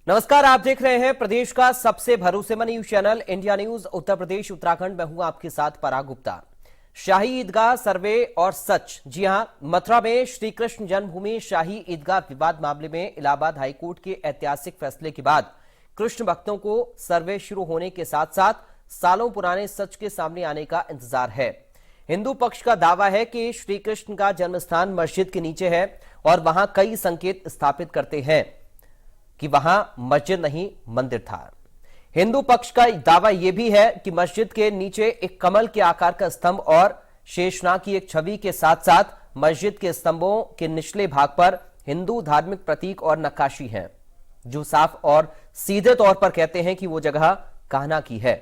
नमस्कार, आप देख रहे हैं प्रदेश का सबसे भरोसेमंद news channel India news Uttar Pradesh Uttarakhand में हूं आपके साथ पराग गुप्ता। शाही ईदगाह सर्वे और सच। जी हां, मथुरा में श्री कृष्ण जन्मभूमि शाही ईदगाह विवाद मामले में इलाहाबाद हाईकोर्ट के ऐतिहासिक फैसले के बाद कृष्ण भक्तों को सर्वे शुरू होने के साथ साथ सालों पुराने सच के सामने आने का इंतजार है। हिंदू पक्ष का दावा है कि श्री कृष्ण का जन्मस्थान मस्जिद के नीचे है और वहां कई संकेत स्थापित करते हैं कि वहां मस्जिद नहीं मंदिर था। हिंदू पक्ष का दावा यह भी है कि मस्जिद के नीचे एक कमल के आकार का स्तंभ और शेषनाग की एक छवि के साथ साथ मस्जिद के स्तंभों के निचले भाग पर हिंदू धार्मिक प्रतीक और नक्काशी है, जो साफ और सीधे तौर पर कहते हैं कि वो जगह कान्हा की है।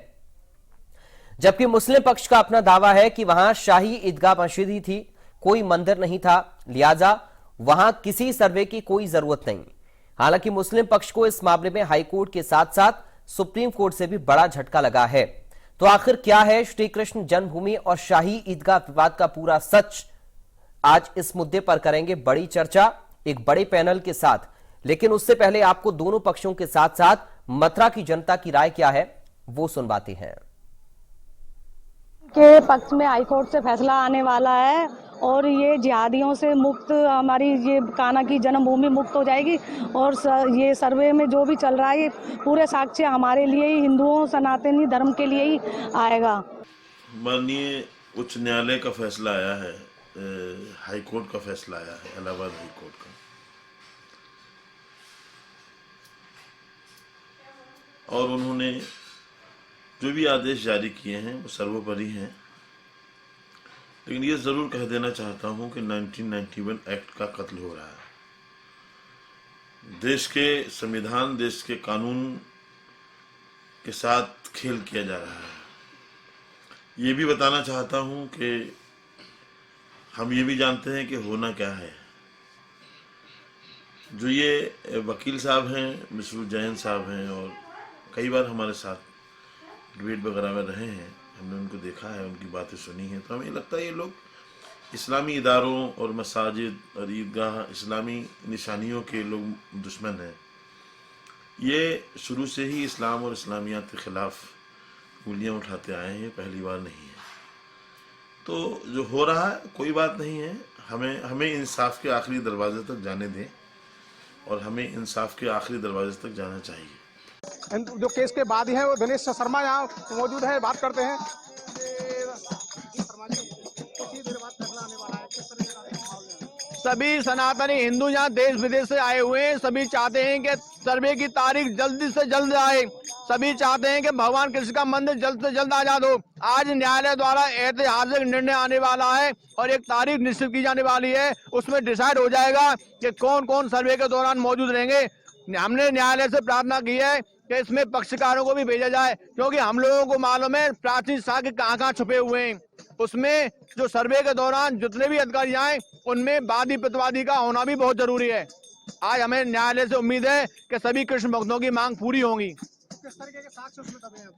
जबकि मुस्लिम पक्ष का अपना दावा है कि वहां शाही ईदगाह मस्जिद ही थी, कोई मंदिर नहीं था, लिहाजा वहां किसी सर्वे की कोई जरूरत नहीं। हालांकि मुस्लिम पक्ष को इस मामले में हाईकोर्ट के साथ साथ सुप्रीम कोर्ट से भी बड़ा झटका लगा है। तो आखिर क्या है श्री कृष्ण जन्मभूमि और शाही ईदगाह विवाद का पूरा सच? आज इस मुद्दे पर करेंगे बड़ी चर्चा एक बड़े पैनल के साथ। लेकिन उससे पहले आपको दोनों पक्षों के साथ साथ मथुरा की जनता की राय क्या है वो सुनवाते हैं। के पक्ष में हाईकोर्ट से फैसला आने वाला है और ये जिहादियों से मुक्त, हमारी ये कान्हा की जन्मभूमि मुक्त हो जाएगी। और ये सर्वे में जो भी चल रहा है ये पूरे साक्ष्य हमारे लिए ही, हिंदुओं सनातनी धर्म के लिए ही आएगा। माननीय उच्च न्यायालय का फैसला आया है, हाईकोर्ट का फैसला आया है, इलाहाबाद हाईकोर्ट का, और उन्होंने जो भी आदेश जारी किए हैं वो सर्वोपरि हैं। लेकिन ये जरूर कह देना चाहता हूं कि 1991 एक्ट का कत्ल हो रहा है। देश के संविधान, देश के कानून के साथ खेल किया जा रहा है। ये भी बताना चाहता हूं कि हम ये भी जानते हैं कि होना क्या है। जो ये वकील साहब हैं, मिश्र जैन साहब हैं, और कई बार हमारे साथ डिबेट वगैरह में रहे हैं, हमने उनको देखा है, उनकी बातें सुनी हैं, तो हमें लगता है ये लोग इस्लामी इदारों और मसाजिद और ईदगाह, इस्लामी निशानियों के लोग दुश्मन हैं। ये शुरू से ही इस्लाम और इस्लामियात के ख़िलाफ़ उंगलियां उठाते आए हैं, ये पहली बार नहीं है। तो जो हो रहा है कोई बात नहीं है, हमें इंसाफ के आखिरी दरवाजे तक जाने दें और हमें इंसाफ के आखिरी दरवाजे तक जाना चाहिए। जो केस के बाद ही है वो दिनेश शर्मा यहाँ मौजूद है, बात करते हैं। सभी सनातनी हिंदू यहाँ देश विदेश से आए हुए हैं, सभी चाहते हैं कि सर्वे की तारीख जल्दी से जल्द आए। सभी चाहते हैं कि भगवान कृष्ण का मंदिर जल्द से जल्द आजाद हो। आज न्यायालय द्वारा ऐतिहासिक निर्णय आने वाला है और एक तारीख निश्चित की जाने वाली है। उसमें डिसाइड हो जाएगा कि कौन कौन सर्वे के दौरान मौजूद रहेंगे। हमने न्यायालय से प्रार्थना की है कि इसमें पक्षकारों को भी भेजा जाए, क्योंकि हम लोगों को मालूम है प्राचीन साक्ष्य कहाँ कहाँ छुपे हुए हैं। उसमें जो सर्वे के दौरान जितने भी अधिकारी आए उनमें वादी प्रतिवादी का होना भी बहुत जरूरी है। आज हमें न्यायालय से उम्मीद है कि सभी कृष्ण भक्तों की मांग पूरी होंगी। किस तरीके के साक्ष्य उसमें दबे हैं?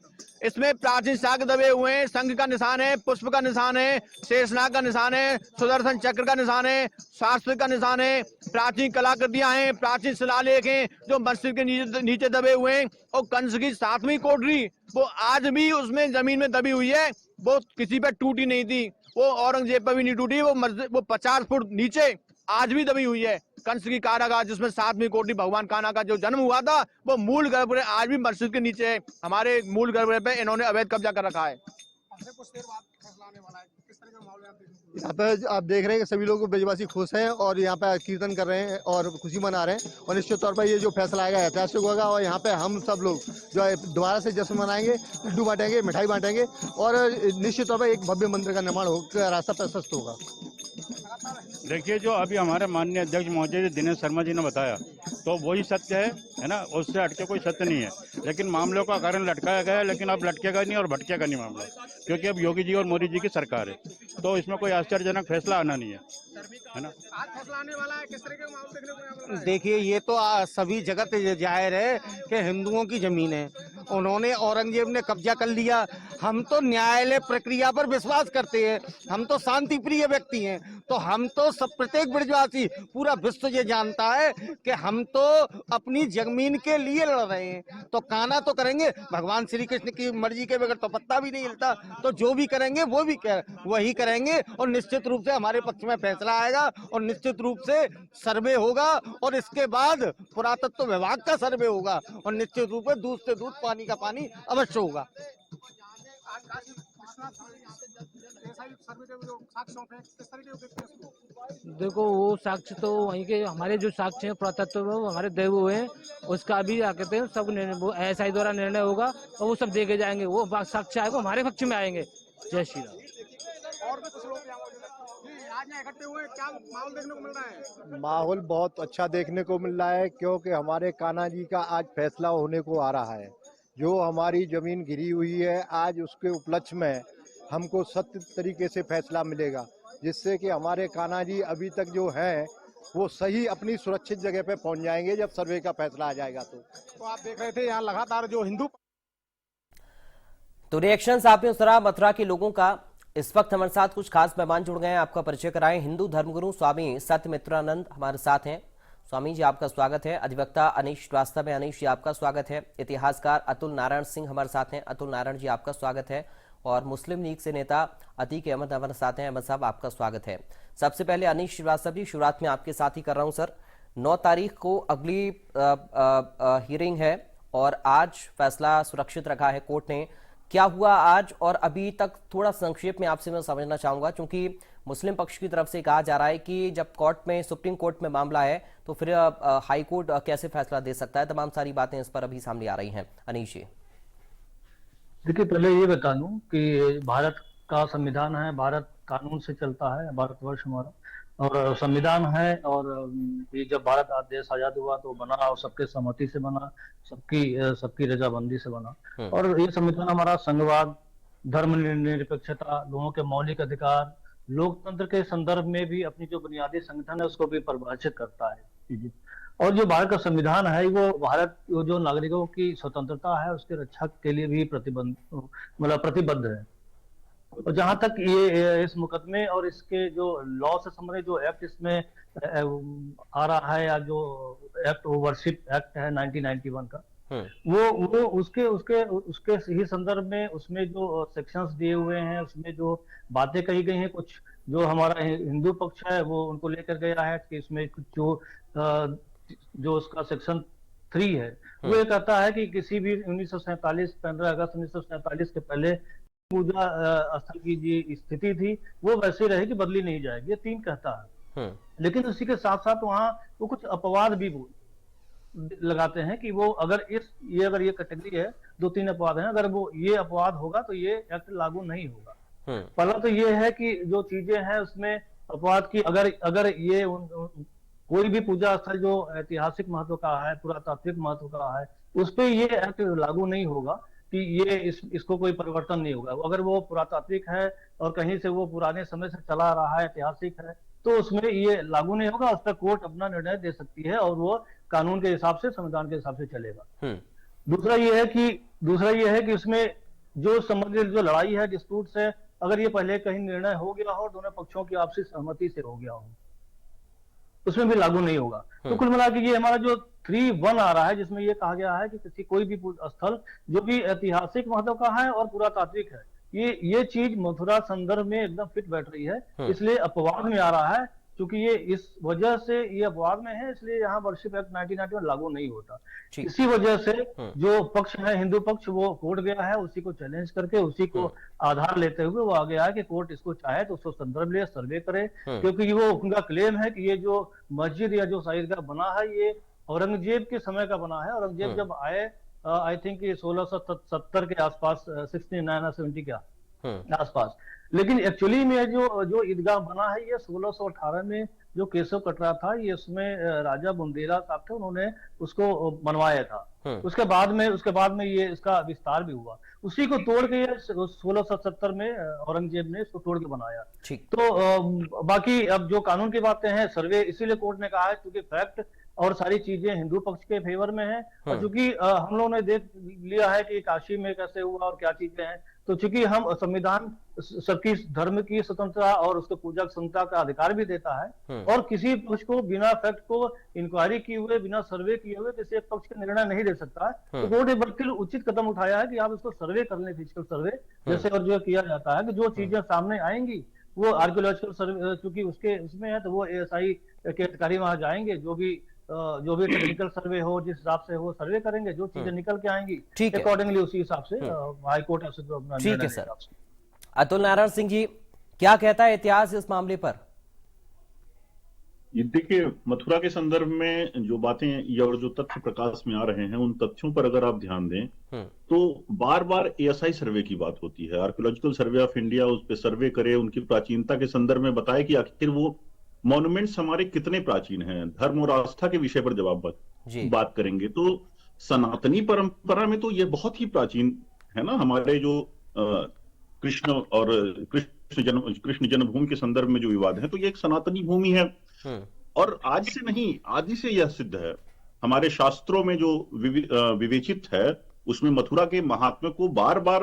इसमें प्राचीन साक्ष्य दबे हुए हैं, शंख का निशान है, पुष्प का निशान है, शेषनाग का निशान है, सुदर्शन चक्र का निशान है, शास्त्र का निशान है, प्राचीन कलाकृतियां हैं, प्राचीन शिलालेख हैं जो मस्जिद के नीचे दबे हुए हैं। और कंस की 7वीं कोठरी वो आज भी उसमें जमीन में दबी हुई है, वो किसी पे टूटी नहीं थी, वो औरंगजेब पर भी नहीं टूटी। वो 50 फुट नीचे आज भी दबी हुई है। कंस की कारागार जिसमें 7वीं कोठरी भगवान कान्हा का जो जन्म हुआ था वो मूल गर्भगृह आज भी मस्जिद के नीचे है। हमारे मूल गर्भगृह पे इन्होंने अवैध कब्जा कर रखा है। कुछ देर बाद फैसला आने वाला है, किस तरह का मामला है? यहाँ पे आप देख रहे हैं कि सभी लोग ब्रजवासी खुश हैं और यहाँ पे कीर्तन कर रहे हैं और खुशी मना रहे हैं, और निश्चित तौर पर ये जो फैसला आएगा ऐतिहासिक होगा। और यहाँ पे हम सब लोग जो है दोबारा से जश्न मनाएंगे, लड्डू बांटेंगे, मिठाई बांटेंगे, और निश्चित तौर पर एक भव्य मंदिर का निर्माण होकर रास्ता प्रशस्त होगा। देखिए, जो अभी हमारे माननीय अध्यक्ष महोदय दिनेश शर्मा जी ने बताया तो वही सत्य है ना, उससे हटके कोई सत्य नहीं है। लेकिन मामलों का कारण लटकाया गया है, लेकिन अब लटकेगा नहीं और भटकेगा नहीं मामला, क्योंकि अब योगी जी और मोदी जी की सरकार है, तो इसमें कोई आश्चर्यजनक फैसला आना नहीं है ना। आज फैसला आने वाला है, किस तरह का मामला देखने को मिल रहा है? देखिए, ये तो सभी जगत जाहिर है कि हिंदुओं की जमीन है, उन्होंने औरंगजेब ने कब्जा कर लिया। हम तो न्यायालय प्रक्रिया पर विश्वास करते हैं, हम तो शांति प्रिय व्यक्ति हैं, तो हम तो सब प्रत्येक ब्रजवासी पूरा विश्व ये जानता है कि हम तो अपनी जमीन के लिए लड़ रहे हैं, तो काना तो करेंगे। भगवान श्री कृष्ण की मर्जी के बगैर तो पत्ता भी नहीं हिलता, तो जो भी करेंगे वो भी वही करेंगे और निश्चित रूप से हमारे पक्ष में फैसला आएगा और निश्चित रूप से सर्वे होगा और इसके बाद पुरातत्व विभाग का सर्वे होगा और निश्चित रूप से दूध से दूध पानी का पानी अवश्य होगा। देखो वो साक्ष्य तो वहीं के हमारे जो साक्ष्य है पुरातत्व में वो हमारे देव हुए हैं, उसका भी क्या कहते हैं सब वो एसआई द्वारा निर्णय होगा और वो सब देखे जाएंगे, वो साक्ष्य आएगा हमारे पक्ष में आएंगे। जय श्री राम। और भी कुछ लोग यहाँ मौजूद हैं। आज यहाँ इकट्ठे हुए, क्या माहौल देखने को मिल रहा है? माहौल बहुत अच्छा देखने को मिल रहा है, क्योंकि हमारे कान्हा जी का आज फैसला होने को आ रहा है। जो हमारी जमीन गिरी हुई है, आज उसके उपलक्ष्य में हमको सत्य तरीके से फैसला मिलेगा, जिससे कि हमारे कान्हा जी अभी तक जो हैं वो सही अपनी सुरक्षित जगह पे पहुंच जाएंगे जब सर्वे का फैसला आ जाएगा। तो आप देख रहे थे यहाँ लगातार जो हिंदू तो रिएक्शंस आपने सुना मथुरा के लोगों का। इस वक्त हमारे साथ कुछ खास मेहमान जुड़ गए हैं, आपका परिचय कराएं। हिंदू धर्मगुरु स्वामी सत्यमित्रानंद हमारे साथ हैं। स्वामी जी आपका स्वागत है। अधिवक्ता अनीश श्रीवास्तव है, अनीश जी आपका स्वागत है। इतिहासकार अतुल नारायण सिंह हमारे साथ हैं, अतुल नारायण जी आपका स्वागत है। और मुस्लिम लीग से नेता अतीक अहमद हमारे साथ हैं, अहमद साहब आपका स्वागत है। सबसे पहले अनीश श्रीवास्तव जी, शुरुआत में आपके साथ ही कर रहा हूं सर। 9 तारीख को अगली हियरिंग है और आज फैसला सुरक्षित रखा है कोर्ट ने। क्या हुआ आज और अभी तक, थोड़ा संक्षेप में आपसे मैं समझना चाहूंगा, क्योंकि मुस्लिम पक्ष की तरफ से कहा जा रहा है कि जब कोर्ट में, सुप्रीम कोर्ट में मामला है तो फिर हाई कोर्ट कैसे फैसला दे सकता है। तमाम सारी बातें इस पर अभी सामने आ रही हैं। अनीश जी देखिए, पहले ये बता दूं कि भारत का संविधान है, भारत कानून से चलता है, भारतवर्ष हमारा और संविधान है। और ये जब भारत देश आजाद हुआ तो बना और सबके सहमति से बना, सबकी रजामंदी से बना। और ये संविधान हमारा संघवाद, धर्मनिरपेक्षता, लोगों के मौलिक अधिकार, लोकतंत्र के संदर्भ में भी अपनी जो बुनियादी संगठन है उसको भी परिभाषित करता है। और जो भारत का संविधान है वो भारत जो नागरिकों की स्वतंत्रता है उसके रक्षा के लिए भी प्रतिबद्ध है। और जहां तक ये इस मुकदमे और इसके जो लॉ से संबंधित जो एक्ट इसमें आ रहा है, या जो एक्ट ओवरशिप एक्ट है 1991 का, वो उसके ही संदर्भ में उसमें जो सेक्शंस दिए हुए हैं, उसमें जो बातें कही गई हैं, कुछ जो हमारा हिंदू पक्ष है वो उनको लेकर गया है कि इसमें कुछ जो उसका सेक्शन 3 है वो ये कहता है कि किसी भी 1947 15 अगस्त 1947 के पहले पूजा स्थल की जो स्थिति थी वो वैसे रहेगी, बदली नहीं जाएगी, ये 3 कहता है। लेकिन उसी के साथ साथ वहाँ वो कुछ अपवाद भी लगाते हैं कि वो अगर ये कैटेगरी है, 2-3 अपवाद हैं, अगर वो ये अपवाद होगा तो ये एक्ट लागू नहीं होगा। पहला तो ये है कि जो चीजें हैं उसमें अपवाद की, अगर ये कोई भी पूजा स्थल जो ऐतिहासिक महत्व का है, पुरातात्विक महत्व का है, उस पर ये एक्ट लागू नहीं होगा कि ये इसको कोई परिवर्तन नहीं होगा। अगर वो पुरातात्विक है और कहीं से वो पुराने समय से चला रहा है, ऐतिहासिक है, तो उसमें ये लागू नहीं होगा। उस पर कोर्ट अपना निर्णय दे सकती है और वो कानून के हिसाब से, संविधान के हिसाब से चलेगा। दूसरा ये है कि उसमें जो संबंधित जो लड़ाई है, डिस्प्यूट्स है, अगर ये पहले कहीं निर्णय हो गया हो, दोनों पक्षों की आपसी सहमति से हो गया हो, उसमें भी लागू नहीं होगा। तो कुल मिला के ये हमारा जो 3(1) आ रहा है, जिसमें ये कहा गया है कि कोई भी स्थल जो भी ऐतिहासिक महत्व का है और पुरातात्विक है, ये चीज मथुरा संदर्भ में एकदम फिट बैठ रही है, इसलिए अपवाद में आ रहा है। क्योंकि ये इस वजह से ये अपवाद में है, इसलिए यहाँ वर्शिप एक्ट 1991 लागू नहीं होता। इसी वजह से जो पक्ष है, हिंदू पक्ष, वो कोर्ट गया है, उसी को चैलेंज करके, उसी को आधार लेते हुए वो आ गया है कि कोर्ट इसको चाहे तो उसको संदर्भ ले, सर्वे करे। क्योंकि वो उनका क्लेम है कि ये जो मस्जिद या जो ईदगाह बना है ये औरंगजेब के समय का बना है। औरंगजेब जब आए, आई थिंक 1670 के आसपास, 69 या 70 के आसपास। लेकिन एक्चुअली में जो ईदगाह बना है ये 1618 में जो केशव कटरा था, ये उसमें राजा बुंदेला साहब थे, उन्होंने उसको बनवाया था। उसके बाद में ये इसका विस्तार भी हुआ। उसी को तोड़ के 1670 में औरंगजेब ने इसको तोड़ के बनाया। तो बाकी अब जो कानून की बातें हैं, सर्वे इसीलिए कोर्ट ने कहा है क्योंकि फैक्ट और सारी चीजें हिंदू पक्ष के फेवर में है। और चूंकि हम लोगों ने देख लिया है कि काशी में कैसे हुआ और क्या चीजें हैं, तो चूंकि हम संविधान सबकी धर्म की स्वतंत्रता और उसको पूजा स्वतंत्रता का अधिकार भी देता है, और किसी पक्ष को बिना फैक्ट को इंक्वायरी किए हुए, बिना सर्वे किए हुए किसी एक पक्ष का निर्णय नहीं दे सकता है। तो कोर्ट ने बिल्कुल उचित कदम उठाया है कि आप इसको सर्वे कर लें, फिजिकल सर्वे जैसे और जो किया जाता है, कि जो चीजें सामने आएंगी वो आर्कियोलॉजिकल सर्वे चूंकि उसके उसमें है, तो वो ASI के अधिकारी वहां जाएंगे, जो भी टेक्निकल सर्वे हो, जिस हिसाब से वो सर्वे करेंगे, जो चीजें निकल के आएंगी अकॉर्डिंगली उसी हिसाब से हाई कोर्ट ऐसे जो अपना ठीक है सर। अतुल नारायण सिंह जी, क्या कहता है इतिहास इस मामले पर? ये देखिए, मथुरा के संदर्भ में जो बातें या और जो तथ्य प्रकाश में आ रहे हैं, उन तथ्यों पर अगर आप ध्यान दें तो बार बार ASI सर्वे की बात होती है। आर्कियोलॉजिकल सर्वे ऑफ इंडिया उस पर सर्वे करे, उनकी प्राचीनता के संदर्भ में बताए कि आखिर वो मॉन्यूमेंट्स हमारे कितने प्राचीन हैं। धर्म और आस्था के विषय पर जब आप बात करेंगे तो सनातनी परंपरा में तो ये बहुत ही प्राचीन है ना। हमारे जो कृष्ण और कृष्ण जन्मभूमि के संदर्भ में जो विवाद है, तो ये एक सनातनी भूमि है और आज से नहीं, आदि से यह सिद्ध है। हमारे शास्त्रों में जो विवेचित है उसमें मथुरा के महात्म्य को बार बार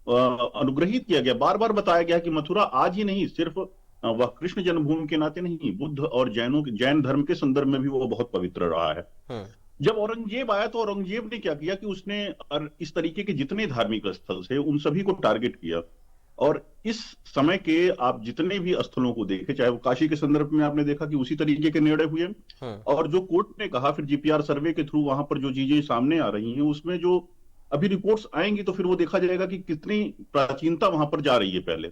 अनुग्रहित किया गया, बार बार बताया गया कि मथुरा आज ही नहीं, सिर्फ वह कृष्ण जन्मभूमि के नाते नहीं, बुद्ध और जैन धर्म के संदर्भ में भी वो बहुत पवित्र रहा है। जब औरंगजेब आया तो औरंगजेब ने क्या किया कि उसने इस तरीके के जितने धार्मिक स्थल थे उन सभी को टारगेट किया। और इस समय के आप जितने भी स्थलों को देखे, चाहे वो काशी के संदर्भ में आपने देखा कि उसी तरीके के निर्णय हुए, और जो कोर्ट ने कहा फिर GPR सर्वे के थ्रू वहां पर जो चीजें सामने आ रही हैं, उसमें जो अभी रिपोर्ट्स आएंगी तो फिर वो देखा जाएगा कि कितनी प्राचीनता वहां पर जा रही है पहले।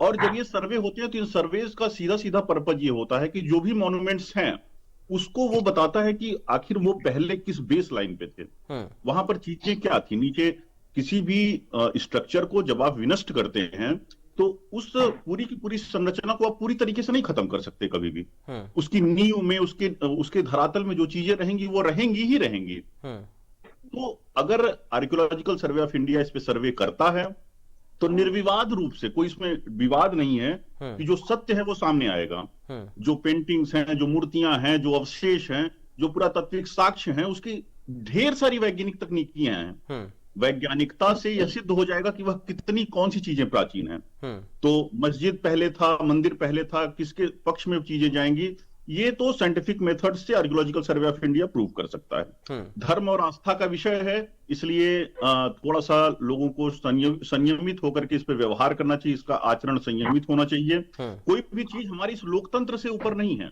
और जब ये सर्वे होते हैं तो इन सर्वेज का सीधा सीधा पर्पज ये होता है कि जो भी मॉन्यूमेंट्स हैं उसको वो बताता है कि आखिर वो पहले किस बेस लाइन पे थे, वहां पर चीजें क्या थी। नीचे किसी भी स्ट्रक्चर को जब आप विनष्ट करते हैं तो उस पूरी की पूरी संरचना को आप पूरी तरीके से नहीं खत्म कर सकते कभी भी। उसकी नींव में, उसके धरातल में जो चीजें रहेंगी वो रहेंगी ही रहेंगी। तो अगर आर्कियोलॉजिकल सर्वे ऑफ इंडिया इस पे सर्वे करता है तो निर्विवाद रूप से, कोई इसमें विवाद नहीं है कि जो सत्य है वो सामने आएगा। जो पेंटिंग्स हैं, जो मूर्तियां हैं, जो अवशेष हैं, जो पुरातात्विक साक्ष्य हैं, उसकी ढेर सारी वैज्ञानिक तकनीकियां हैं। वैज्ञानिकता से यह सिद्ध हो जाएगा कि वह कितनी कौन सी चीजें प्राचीन हैं। तो मस्जिद पहले था, मंदिर पहले था, किसके पक्ष में चीजें जाएंगी, ये तो साइंटिफिक मेथड से archaeological survey of India prove कर सकता है। धर्म और आस्था का विषय है, इसलिए थोड़ा सा लोगों को संयमित होकर के इस पर व्यवहार करना चाहिए, इसका आचरण संयमित होना चाहिए। कोई भी चीज हमारी इस लोकतंत्र से ऊपर नहीं है।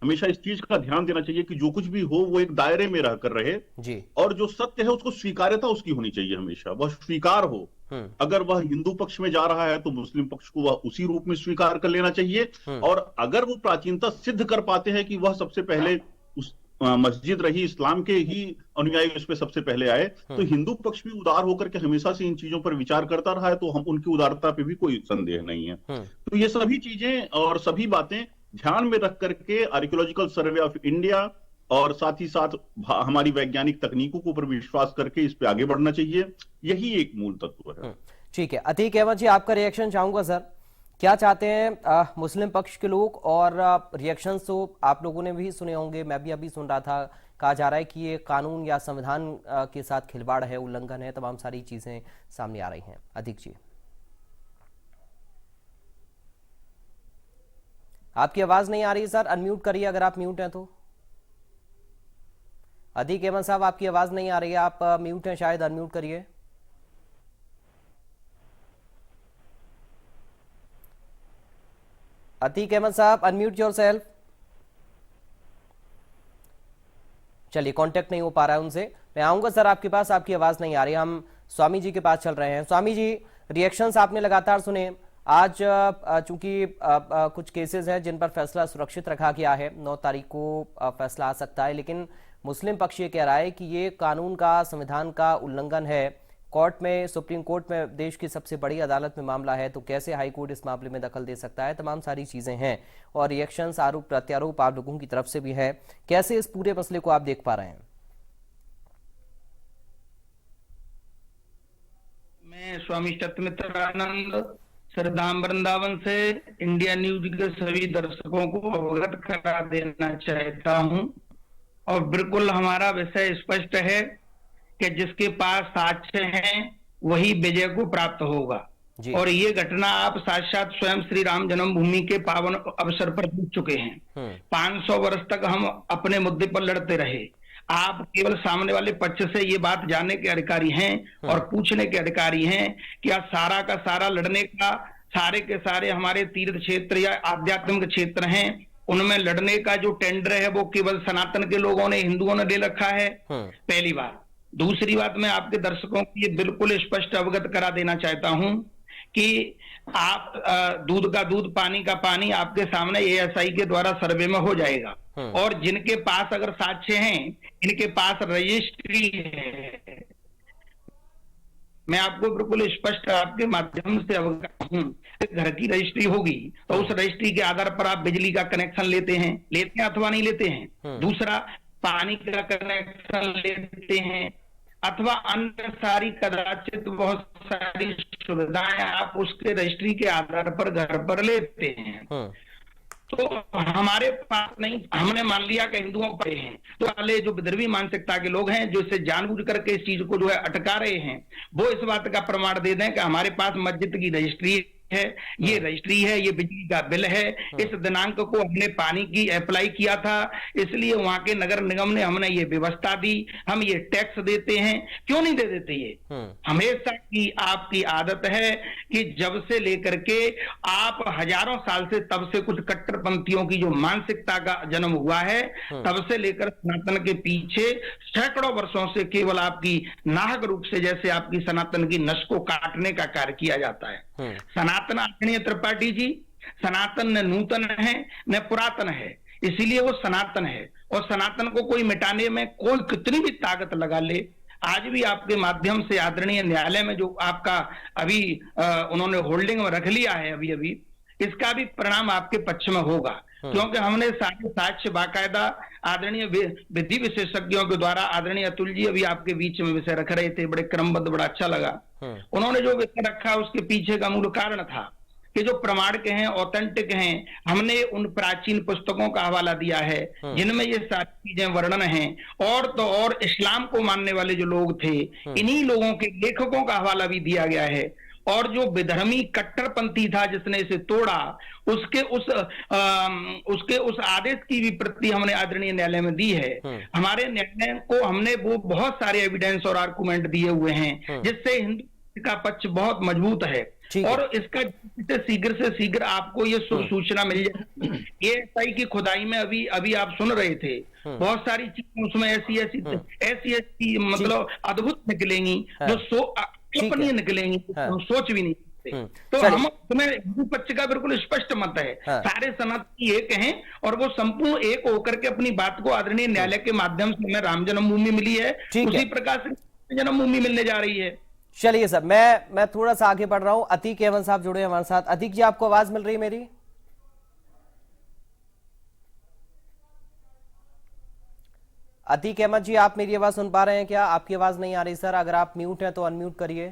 हमेशा इस चीज का ध्यान देना चाहिए कि जो कुछ भी हो वो एक दायरे में रहकर रहे जी। और जो सत्य है उसको स्वीकार्यता उसकी होनी चाहिए, हमेशा वह स्वीकार हो। अगर वह हिंदू पक्ष में जा रहा है तो मुस्लिम पक्ष को वह उसी रूप में स्वीकार कर लेना चाहिए। और अगर वो प्राचीनता सिद्ध कर पाते हैं कि वह सबसे पहले उस मस्जिद रही, इस्लाम के ही अनुयायी उस पर सबसे पहले आए, तो हिंदू पक्ष भी उदार होकर के हमेशा से इन चीजों पर विचार करता रहा है, तो हम उनकी उदारता पे भी कोई संदेह नहीं है। तो ये सभी चीजें और सभी बातें ध्यान में रख करके आर्कियोलॉजिकल सर्वे ऑफ इंडिया और साथ ही साथ हमारी वैज्ञानिक तकनीकों के ऊपर विश्वास करके इस पे आगे बढ़ना चाहिए। यही एक मूल तत्व है। ठीक है, अतीक अहमद जी, आपका रिएक्शन चाहूंगा सर। क्या चाहते हैं मुस्लिम पक्ष के लोग? और रिएक्शंस तो आप लोगों ने भी सुने होंगे, मैं भी अभी सुन रहा था। कहा जा रहा है कि ये कानून या संविधान के साथ खिलवाड़ है, उल्लंघन है, तमाम सारी चीजें सामने आ रही हैं। अतीक जी, आपकी आवाज नहीं आ रही सर, अनम्यूट करिए अगर आप म्यूट हैं तो। अतीक अहमद साहब, आपकी आवाज नहीं आ रही है, आप म्यूट हैं शायद, अनम्यूट करिए। अतीक अहमद साहब, अनम्यूट योरसेल्फ। चलिए, कांटेक्ट नहीं हो पा रहा है उनसे। मैं आऊंगा सर आपके पास, आपकी आवाज नहीं आ रही। हम स्वामी जी के पास चल रहे हैं। स्वामी जी, रिएक्शंस आपने लगातार सुने। आज चूंकि कुछ केसेस हैं जिन पर फैसला सुरक्षित रखा गया है, 9 तारीख को फैसला आ सकता है, लेकिन मुस्लिम पक्ष ये कह रहा है कि ये कानून का, संविधान का उल्लंघन है। कोर्ट में, सुप्रीम कोर्ट में, देश की सबसे बड़ी अदालत में मामला है, तो कैसे हाई कोर्ट इस मामले में दखल दे सकता है? तमाम सारी चीजें हैं और रिएक्शंस, आरोप प्रत्यारोप आप लोगों की तरफ से भी है। कैसे इस पूरे मसले को आप देख पा रहे हैं? मैं स्वामी सत्यमित्रानंद सरदाम वृंदावन से इंडिया न्यूज के सभी दर्शकों को अवगत करा देना चाहता हूं और बिल्कुल हमारा विषय स्पष्ट है कि जिसके पास साक्ष्य हैं वही विजय को प्राप्त होगा। और ये घटना आप साक्षात स्वयं श्री राम जन्मभूमि के पावन अवसर पर देख चुके हैं। 500 वर्ष तक हम अपने मुद्दे पर लड़ते रहे। आप केवल सामने वाले पक्ष से ये बात जानने के अधिकारी हैं और पूछने के अधिकारी हैं कि आज सारा का सारा लड़ने का, सारे के सारे हमारे तीर्थ क्षेत्र या आध्यात्मिक क्षेत्र हैं, उनमें लड़ने का जो टेंडर है वो केवल सनातन के लोगों ने, हिंदुओं ने ले रखा है। पहली बात। दूसरी बात, मैं आपके दर्शकों को ये बिल्कुल स्पष्ट अवगत करा देना चाहता हूं कि आप दूध का दूध, पानी का पानी आपके सामने एएसआई के द्वारा सर्वे में हो जाएगा। और जिनके पास अगर साक्ष्य हैं, इनके पास रजिस्ट्री है, मैं आपको बिल्कुल स्पष्ट आपके माध्यम से अवगत हूं। घर की रजिस्ट्री होगी तो उस रजिस्ट्री के आधार पर आप बिजली का कनेक्शन लेते हैं अथवा नहीं लेते हैं। दूसरा, पानी का कनेक्शन लेते हैं अथवा अन्य सारी कदाचित बहुत सारी सुविधाएं आप उसके रजिस्ट्री के आधार पर घर पर लेते हैं। तो हमारे पास नहीं, हमने मान लिया कि हिंदुओं पर हैं। तो वाले जो विदर्भी मानसिकता के लोग हैं जो इसे जानबूझ करके इस चीज को जो है अटका रहे हैं, वो इस बात का प्रमाण दे दें कि हमारे पास मस्जिद की रजिस्ट्री है, ये रजिस्ट्री है, ये बिजली का बिल है, इस दिनांक को हमने पानी की अप्लाई किया था, इसलिए वहां के नगर निगम ने हमने ये व्यवस्था दी, हम ये टैक्स देते हैं। क्यों नहीं दे देते? ये हमेशा की आपकी आदत है कि जब से लेकर के आप हजारों साल से, तब से कुछ कट्टरपंथियों की जो मानसिकता का जन्म हुआ है, तब से लेकर सनातन के पीछे सैकड़ों वर्षों से केवल आपकी नाहक रूप से जैसे आपकी सनातन की नस को काटने का कार्य किया जाता है। सनातन आदरणीय त्रिपाठी जी, सनातन न नूतन है न पुरातन है, इसीलिए वो सनातन है। और सनातन को कोई मिटाने में कोई कितनी भी ताकत लगा ले, आज भी आपके माध्यम से आदरणीय न्यायालय में जो आपका अभी उन्होंने होल्डिंग में रख लिया है अभी इसका भी परिणाम आपके पक्ष में होगा। क्योंकि हमने सारे साक्ष्य बाकायदा आदरणीय विधि विशेषज्ञों के द्वारा, आदरणीय अतुल जी अभी आपके बीच में विषय रख रहे थे, बड़े क्रमबद्ध, बड़ा अच्छा लगा। उन्होंने जो विषय रखा उसके पीछे का मूल कारण था कि जो प्रमाणिक हैं, ऑथेंटिक हैं, हमने उन प्राचीन पुस्तकों का हवाला दिया है जिनमें ये सारी चीजें वर्णन हैं। और तो और इस्लाम को मानने वाले जो लोग थे, इन्हीं लोगों के लेखकों का हवाला भी दिया गया है। और जो विधर्मी कट्टरपंथी था जिसने इसे तोड़ा, उसके उस आदेश की भी प्रति हमने आदरणीय न्यायालय में दी है। हमारे न्यायालय को हमने वो बहुत सारे एविडेंस और आर्गुमेंट दिए हुए हैं जिससे हिंदू का पक्ष बहुत मजबूत है। और इसका शीघ्र से शीघ्र आपको ये सूचना मिल जाए। एएसआई की खुदाई में अभी आप सुन रहे थे, बहुत सारी चीजें उसमें ऐसी मतलब अद्भुत निकलेंगी जो कल्पनीय निकलेंगी, हम सोच भी नहीं सकते। तो हम तुम्हें हिंदू पक्ष का बिल्कुल स्पष्ट मत है, सारे सनातनी एक हैं और वो संपूर्ण एक होकर के अपनी बात को आदरणीय न्यायालय के माध्यम से हमें राम जन्मभूमि मिली है, उसी प्रकार से जन्मभूमि मिलने जा रही है। चलिए सर, मैं थोड़ा सा आगे बढ़ रहा हूं। अतीक अहमद साहब जुड़े हमारे साथ। अतीक जी, आपको आवाज मिल रही है मेरी? अतीक अहमद जी, आप मेरी आवाज सुन पा रहे हैं क्या? आपकी आवाज नहीं आ रही सर, अगर आप म्यूट हैं तो अनम्यूट करिए।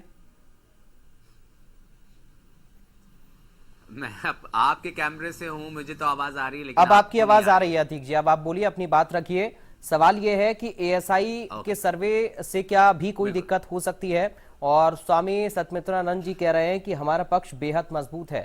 मैं आपके कैमरे से हूं, मुझे तो आवाज आ रही है, लेकिन अब आपकी आवाज आ रही है। अतीक जी, अब आप बोलिए, अपनी बात रखिए। सवाल यह है कि एएसआई के सर्वे से क्या भी कोई दिक्कत हो सकती है? और स्वामी सतमित्रानंद जी कह रहे हैं कि हमारा पक्ष बेहद मजबूत है।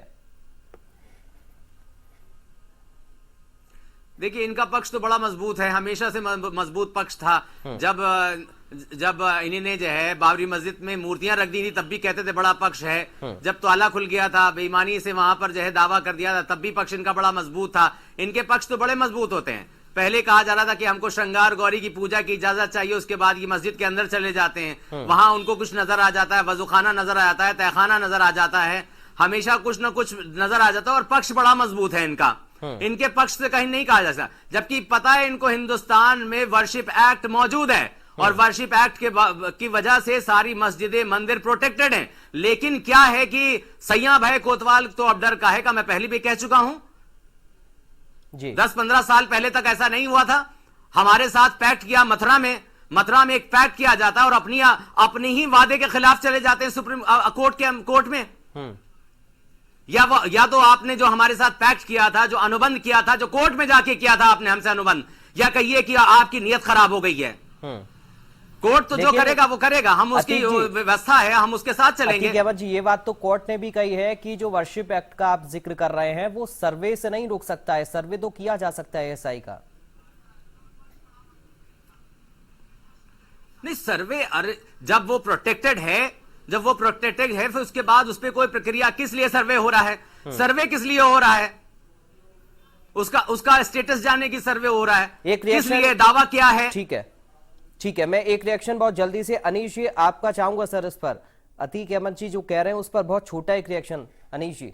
देखिए, इनका पक्ष तो बड़ा मजबूत है, हमेशा से मजबूत पक्ष था। जब इन्होंने जो है बाबरी मस्जिद में मूर्तियां रख दी थी तब भी कहते थे बड़ा पक्ष है। जब ताला खुल गया था, बेईमानी से वहां पर जो है दावा कर दिया था, तब भी पक्ष इनका बड़ा मजबूत था। इनके पक्ष तो बड़े मजबूत होते हैं। पहले कहा जा रहा था कि हमको श्रृंगार गौरी की पूजा की इजाजत चाहिए, उसके बाद ये मस्जिद के अंदर चले जाते हैं, वहां उनको कुछ नजर आ जाता है, वजूखाना नजर आ जाता है, तहखाना नजर आ जाता है, हमेशा कुछ ना कुछ नजर आ जाता है। और पक्ष बड़ा मजबूत है इनका, इनके पक्ष से कहीं नहीं कहा जा सकता। जबकि पता है इनको हिंदुस्तान में वर्शिप एक्ट मौजूद है और वर्शिप एक्ट की वजह से सारी मस्जिदें, मंदिर प्रोटेक्टेड हैं। लेकिन क्या है कि सैया भाई कोतवाल तो अब डर काहे का, मैं पहले भी कह चुका हूं जी। 10-15 साल पहले तक ऐसा नहीं हुआ था। हमारे साथ पैक्ट किया मथुरा में एक पैक्ट किया जाता है और अपनी ही वादे के खिलाफ चले जाते हैं सुप्रीम कोर्ट में। या तो आपने जो हमारे साथ पैक्ट किया था, जो अनुबंध किया था, जो कोर्ट में जाके किया था आपने हमसे अनुबंध, या कहिए कि आपकी नीयत खराब हो गई है। कोर्ट तो जो करेगा वो करेगा, हम उसकी व्यवस्था है, हम उसके साथ चलेंगे। अतीक अहमद जी, ये बात तो कोर्ट ने भी कही है कि जो वर्शिप एक्ट का आप जिक्र कर रहे हैं वो सर्वे से नहीं रोक सकता है, सर्वे तो किया जा सकता है एएसआई का। नहीं, सर्वे अरे जब वो प्रोटेक्टेड है फिर उसके बाद उस पर कोई प्रक्रिया किस लिए सर्वे हो रहा है? सर्वे किस लिए हो रहा है? उसका स्टेटस जानने की सर्वे हो रहा है, किस लिए, दावा क्या है? ठीक है, मैं एक रिएक्शन बहुत जल्दी से अनीश जी आपका चाहूंगा सर इस पर। अतीक अहमद जी जो कह रहे हैं उस पर बहुत छोटा एक रिएक्शन। अनीश जी।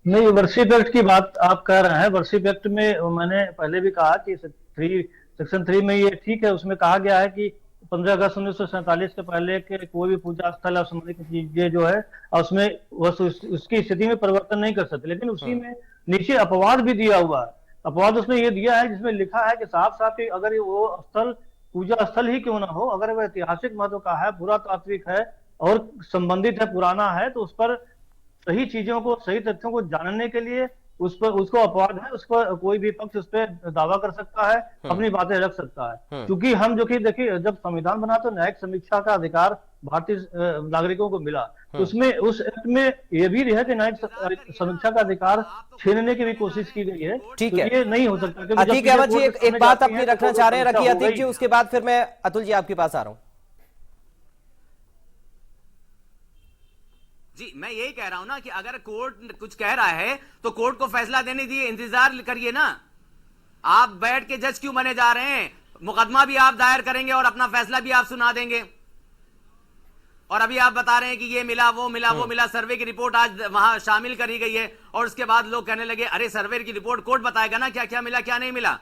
नहीं, वर्शिप एक्ट की बात आप कह रहे हैं। वर्शिप एक्ट में मैंने पहले भी कहा कि सेक्शन 3 में ये ठीक है, उसमें कहा गया है कि 15 अगस्त 1947 के पहले के कोई भी पूजा स्थल और संबंधित चीजें जो है उसमें उसकी स्थिति में परिवर्तन नहीं कर सकते। लेकिन उसी में नीचे अपवाद भी दिया हुआ है। अपवाद उसमें ये दिया है जिसमें लिखा है कि साफ साफ अगर वो स्थल पूजा स्थल ही क्यों ना हो, अगर वह ऐतिहासिक महत्व का है, पुरातात्विक है और संबंधित है, पुराना है, तो उस पर सही चीजों को, सही तथ्यों को जानने के लिए उसको अपवाद है, उस पर कोई भी पक्ष उस पर दावा कर सकता है, अपनी बातें रख सकता है। क्योंकि हम जो कि देखिए जब संविधान बना तो न्यायिक समीक्षा का अधिकार भारतीय नागरिकों को मिला, तो उसमें उस एक्ट में ये भी है कि न्यायिक समीक्षा का अधिकार छीनने की भी कोशिश की गई है। ठीक तो है, ये नहीं हो सकता। अतीक अहमद जी एक बात अपनी रखना चाह रहे हैं, रखिए अतीक जी, उसके बाद फिर मैं अतुल जी आपके पास आ रहा हूं। जी, मैं यही कह रहा हूं ना कि अगर कोर्ट कुछ कह रहा है तो कोर्ट को फैसला देने दिए, इंतजार करिए ना। आप बैठ के जज क्यों बने जा रहे हैं? मुकदमा भी आप दायर करेंगे और अपना फैसला भी आप सुना देंगे। और अभी आप बता रहे हैं कि ये मिला वो मिला, सर्वे की रिपोर्ट आज वहां शामिल करी गई है और उसके बाद लोग कहने लगे अरे सर्वे की रिपोर्ट कोर्ट बताएगा ना क्या क्या मिला क्या नहीं मिला।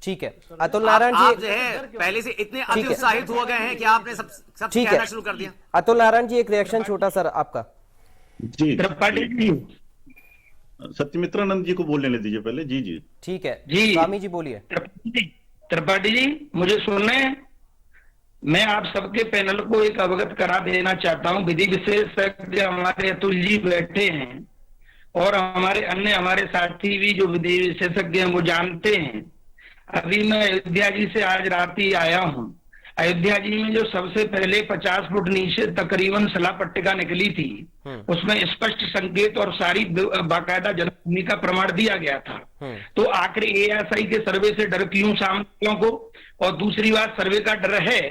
ठीक है, अतुल नारायण जी आप जो है पहले से इतने अति उत्साहित हो गए हैं कि आपने सब कहना शुरू कर दिया। अतुल नारायण जी एक रिएक्शन छोटा सर आपका। जी, सत्यमित्रानंद जी को बोलने ले दीजिए पहले। जी जी ठीक है जी, स्वामी जी बोलिए। त्रिपाठी जी मुझे सुनने, मैं आप सबके पैनल को एक अवगत करा देना चाहता हूं। विधि विशेषज्ञ हमारे अतुल जी बैठे हैं और हमारे साथी भी जो विधि विशेषज्ञ हैं वो जानते हैं। अभी मैं अयोध्या जी से आज रात ही आया हूं। अयोध्या जी में जो सबसे पहले 50 फुट नीचे तकरीबन सलाह पट्टिका निकली थी, उसमें स्पष्ट संकेत और सारी बाकायदा जन्मभूमि का प्रमाण दिया गया था। तो आखिर एएसआई के सर्वे से डर क्यों सामने को? और दूसरी बात, सर्वे का डर है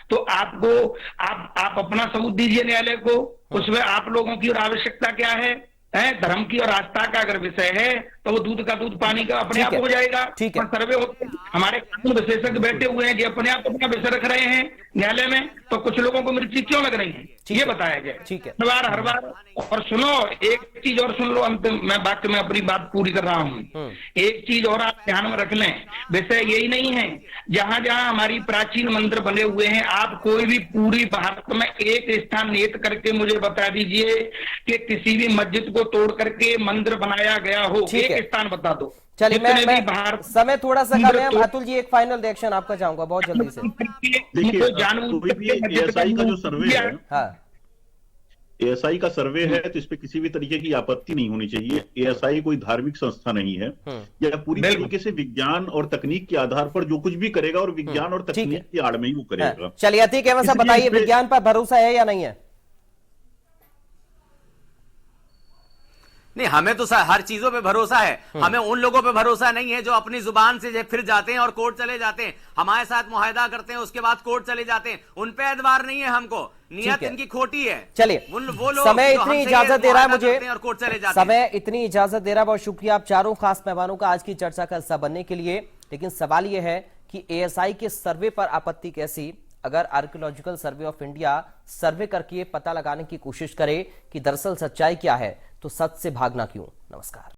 तो आप अपना सबूत दीजिए न्यायालय को, उसमें आप लोगों की और आवश्यकता क्या है? धर्म की और आस्था का अगर विषय है तो वो दूध का दूध पानी का अपने आप हो जाएगा। ठीक है, सर्वे होते हमारे कानून विशेषज्ञ बैठे हुए हैं जो अपने आप अपना विषय रख रहे हैं न्यायालय में, तो कुछ लोगों को मिर्ची क्यों लग रही है ये बताया जाए। ठीक है, हर बार। और सुनो, एक चीज और सुन लो, अंतिम मैं वाक्य में अपनी बात पूरी कर रहा हूँ। एक चीज और आप ध्यान में रख लें, विषय यही नहीं है, जहां जहां हमारी प्राचीन मंदिर बने हुए हैं, आप कोई भी पूरी भारत में एक स्थान नियत करके मुझे बता दीजिए कि किसी भी मस्जिद को तोड़ करके मंदिर बनाया गया हो, एक स्थान बता दो। चलिए मैं समय थोड़ा सा कम है। अतुल जी एक फाइनल रिएक्शन आपका चाहूंगा बहुत जल्दी से। देखिए, कोई भी एएसआई का जो सर्वे है, एएसआई का सर्वे है तो इस पे किसी भी तरीके की आपत्ति नहीं होनी चाहिए। एएसआई कोई धार्मिक संस्था नहीं है, या पूरी तरीके से विज्ञान और तकनीक के आधार पर जो कुछ भी करेगा और विज्ञान और तकनीक की आड़ में ही वो करेगा। चलिए अतीक अहमद साहब बताइए, विज्ञान पर भरोसा है या नहीं है? नहीं, हमें तो हर चीजों पे भरोसा है। हमें उन लोगों पे भरोसा नहीं है जो अपनी जुबान से फिर जाते हैं और कोर्ट चले जाते हैं, हमारे साथ मुआहदा करते हैं, उसके बाद कोर्ट चले जाते हैं। उन पे एतबार नहीं है हमको, नियत इनकी खोटी है। चलिए, वो लोग समय इतनी इजाजत दे रहा है मुझे, और कोर्ट चले जाते हैं। समय इतनी इजाजत दे रहा है। बहुत शुक्रिया आप चारों खास मेहमानों का आज की चर्चा का हिस्सा बनने के लिए। लेकिन सवाल यह है कि एएसआई के सर्वे पर आपत्ति कैसी? अगर आर्कियोलॉजिकल सर्वे ऑफ इंडिया सर्वे करके पता लगाने की कोशिश करे कि दरअसल सच्चाई क्या है, तो सच से भागना क्यों? नमस्कार।